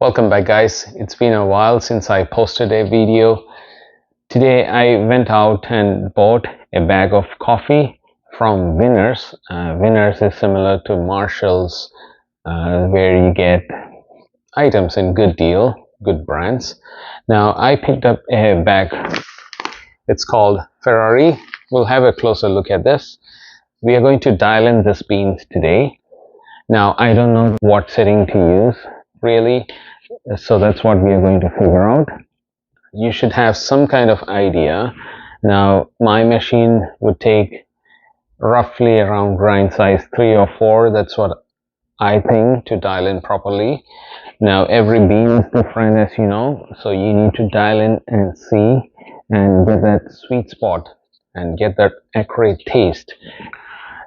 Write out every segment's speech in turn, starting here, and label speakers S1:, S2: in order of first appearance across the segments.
S1: Welcome back, guys. It's been a while since I posted a video. Today I went out and bought a bag of coffee from Winners. Winners is similar to Marshall's, where you get items in good deal, good brands. Now I picked up a bag. It's called Ferrari. We'll have a closer look at this. We are going to dial in this beans today. Now I don't know what setting to use really, so that's what we are going to figure out. You should have some kind of idea. Now my machine would take roughly around grind size 3 or 4. That's what I think to dial in properly. Now every bean is different, as you know, so you need to dial in and see and get that sweet spot and get that accurate taste.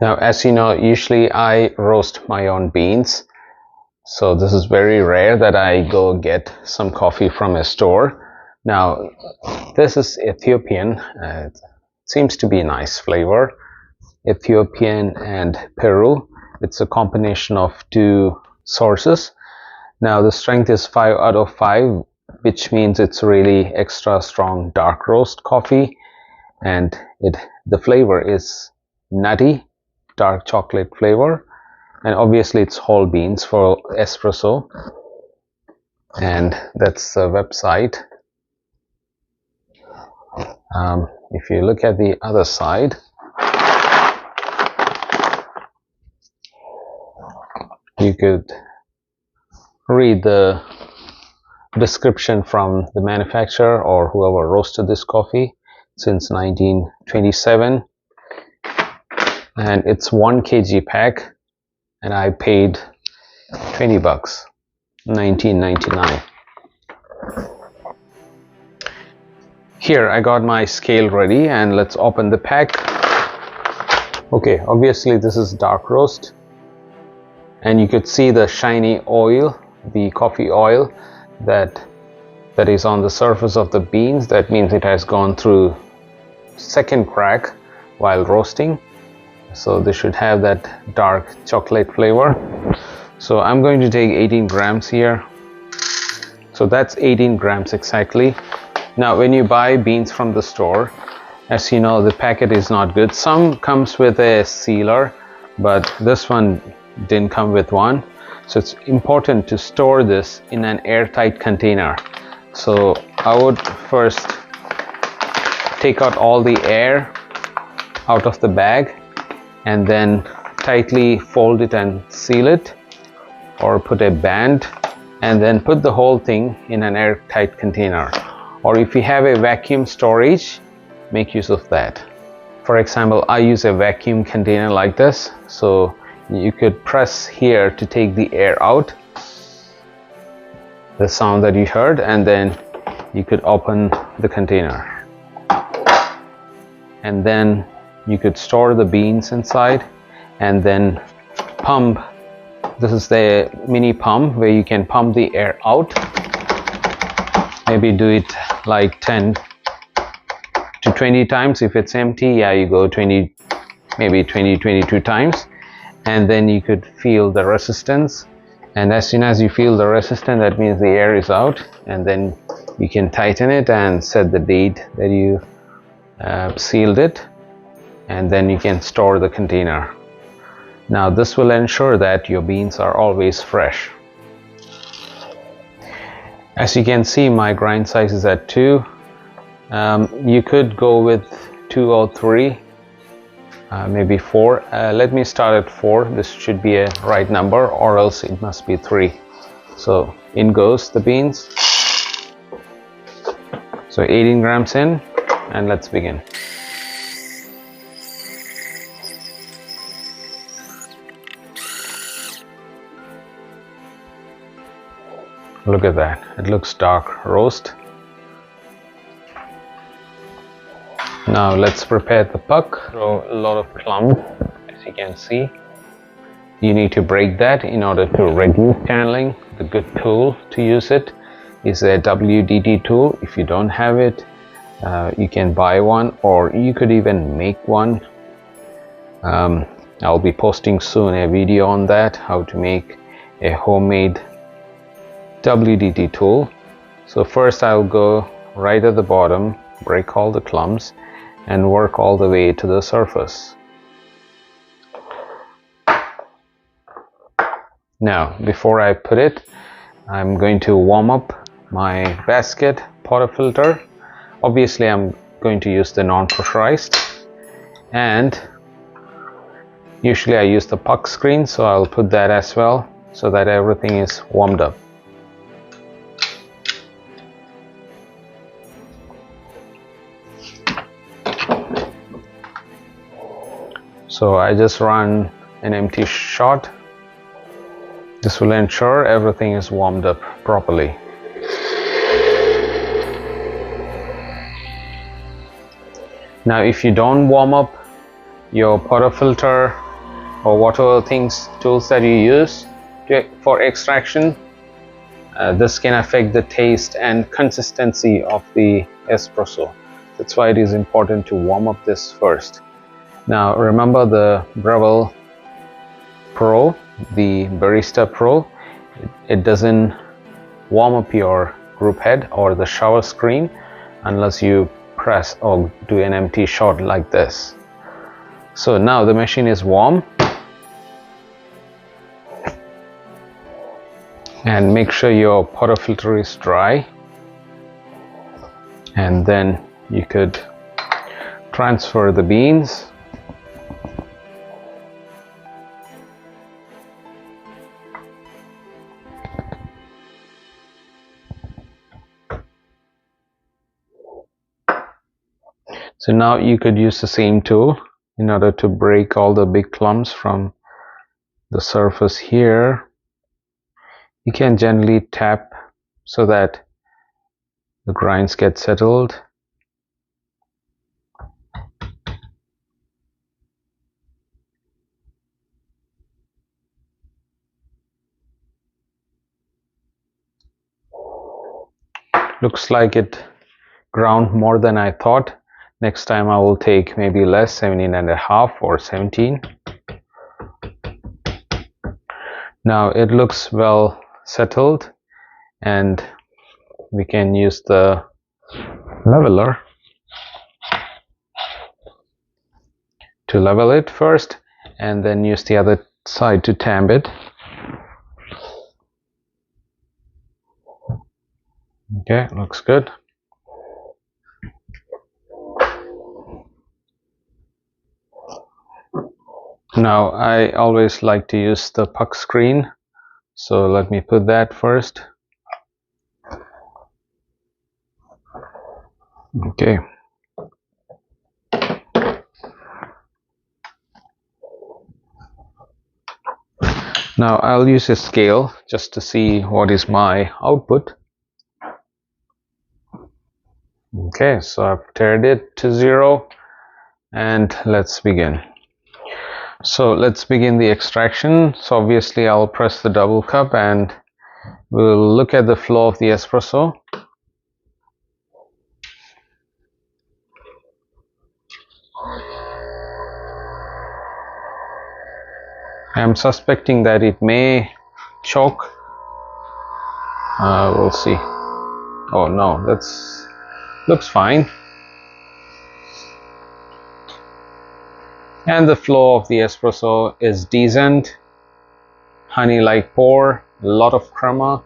S1: Now, as you know, usually I roast my own beans, so this is very rare that I go get some coffee from a store. Now this is Ethiopian. It seems to be a nice flavor. Ethiopian and Peru. It's a combination of two sources. Now the strength is 5 out of 5, which means it's really extra strong dark roast coffee, and the flavor is nutty, dark chocolate flavor, and obviously it's whole beans for espresso. And that's the website. If you look at the other side, you could read the description from the manufacturer or whoever roasted this coffee since 1927, and it's 1 kg pack, and I paid 20 bucks, 19.99. Here I got my scale ready, and let's open the pack. Okay, obviously this is dark roast, and you could see the shiny oil, the coffee oil that is on the surface of the beans. That means it has gone through second crack while roasting, so they should have that dark chocolate flavor. So I'm going to take 18 grams here. So that's 18 grams exactly. Now when you buy beans from the store, as you know, the packet is not good. Some comes with a sealer, but this one didn't come with one. So it's important to store this in an airtight container. So I would first take out all the air out of the bag and then tightly fold it and seal it, or put a band and then put the whole thing in an airtight container. Or if you have a vacuum storage, make use of that. For example, I use a vacuum container like this, so you could press here to take the air out, the sound that you heard, and then you could open the container, and then you could store the beans inside and then pump. This is the mini pump where you can pump the air out. Maybe do it like 10 to 20 times. If it's empty, yeah, you go 20, maybe 22 times, and then you could feel the resistance, and as soon as you feel the resistance, that means the air is out, and then you can tighten it and set the date that you sealed it, and then you can store the container. Now this will ensure that your beans are always fresh. As you can see, my grind size is at 2. You could go with 2 or 3, maybe 4. Let me start at 4. This should be a right number, or else it must be 3. So in goes the beans. So 18 grams in, and let's begin. Look at that, it looks dark roast. Now let's prepare the puck. So a lot of clump, as you can see. You need to break that in order to reduce channeling. The good tool to use it is a WDT tool. If you don't have it, you can buy one, or you could even make one. I'll be posting soon a video on that, how to make a homemade WDT tool. So first I'll go right at the bottom, break all the clumps and work all the way to the surface. Now before I put it, I'm going to warm up my basket portafilter. Obviously I'm going to use the non-pressurized, and usually I use the puck screen, so I'll put that as well so that everything is warmed up. So I just run an empty shot. This will ensure everything is warmed up properly. Now if you don't warm up your portafilter or whatever tools that you use for extraction, this can affect the taste and consistency of the espresso. That's why it is important to warm up this first. Now remember the Breville Pro, the Barista Pro, it doesn't warm up your group head or the shower screen unless you press or do an empty shot like this. So now the machine is warm, and make sure your portafilter is dry, and then you could transfer the beans. So now you could use the same tool in order to break all the big clumps from the surface here. You can gently tap so that the grinds get settled. Looks like it ground more than I thought. Next time I will take maybe less, 17.5 or 17. Now it looks well settled, and we can use the leveler to level it first, and then use the other side to tamp it. Okay, looks good. Now I always like to use the puck screen, so let me put that first. Okay. Now I'll use a scale just to see what is my output. Okay, so I've turned it to 0, and let's begin. So let's begin the extraction. So obviously I'll press the double cup and we'll look at the flow of the espresso. I'm suspecting that it may choke. We'll see. Oh no, looks fine. And the flow of the espresso is decent. Honey-like pour, a lot of crema.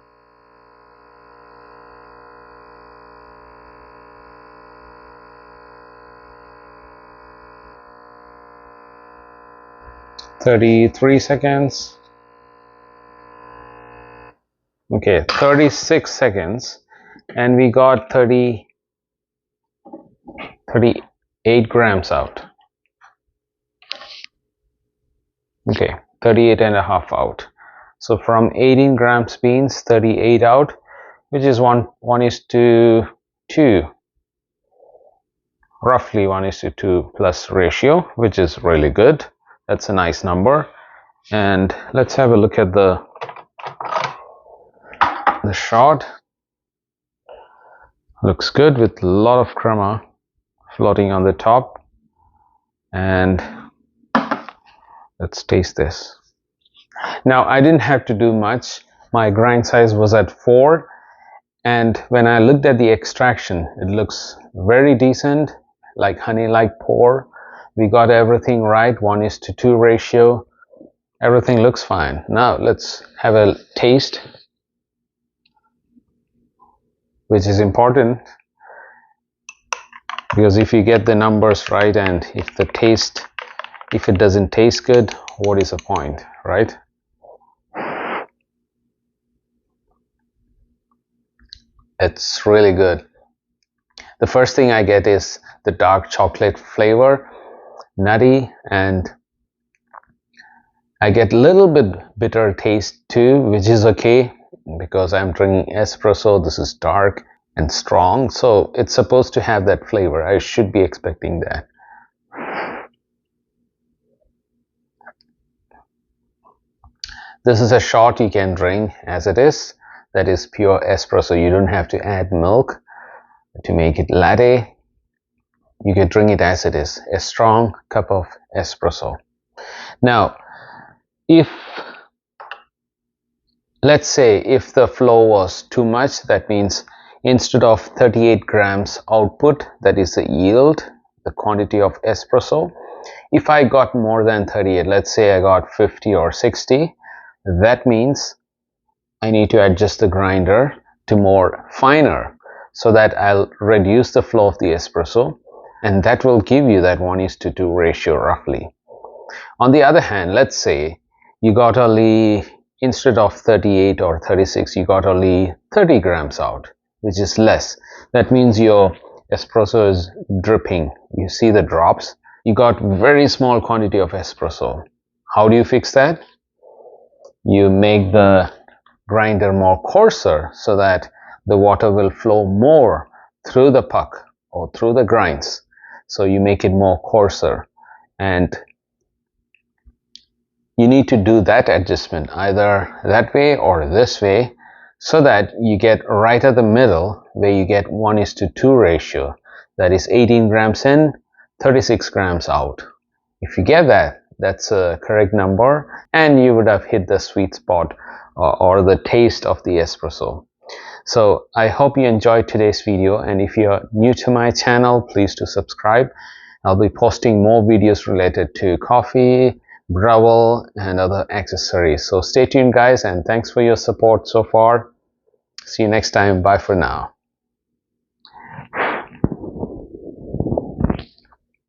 S1: "33 seconds. Okay, 36 seconds, and we got 38 grams out. Okay, 38.5 out. So from 18 grams beans, 38 out, which is 1:2, roughly 1:2 plus ratio, which is really good. That's a nice number. And let's have a look at the shot. Looks good with a lot of crema floating on the top. And let's taste this. Now I didn't have to do much. my grind size was at 4, and when I looked at the extraction, it looks very decent, like honey like pour. We got everything right, 1:2 ratio. Everything looks fine. Now let's have a taste, which is important, because if you get the numbers right and if it doesn't taste good, what is the point, right? It's really good. The first thing I get is the dark chocolate flavor, nutty, and I get a little bit bitter taste too, which is okay because I'm drinking espresso. This is dark and strong, so it's supposed to have that flavor. I should be expecting that. This is a shot you can drink as it is. That is pure espresso. You don't have to add milk to make it latte. You can drink it as it is, a strong cup of espresso. Now, let's say if the flow was too much, that means instead of 38 grams output, that is the yield, the quantity of espresso, if I got more than 38, let's say I got 50 or 60, that means I need to adjust the grinder to more finer, so that I'll reduce the flow of the espresso, and that will give you that 1:2 ratio roughly. On the other hand, let's say you got only, instead of 38 or 36, you got only 30 grams out, which is less. That means your espresso is dripping. You see the drops. You got very small quantity of espresso. How do you fix that? You make the grinder more coarser so that the water will flow more through the puck or through the grinds. So you make it more coarser, and you need to do that adjustment either that way or this way, so that you get right at the middle where you get 1:2 ratio, that is 18 grams in, 36 grams out. If you get that, that's a correct number, and you would have hit the sweet spot or the taste of the espresso. So I hope you enjoyed today's video, and if you're new to my channel, please do subscribe. I'll be posting more videos related to coffee, Breville, and other accessories. So stay tuned guys, and thanks for your support so far. See you next time. Bye for now.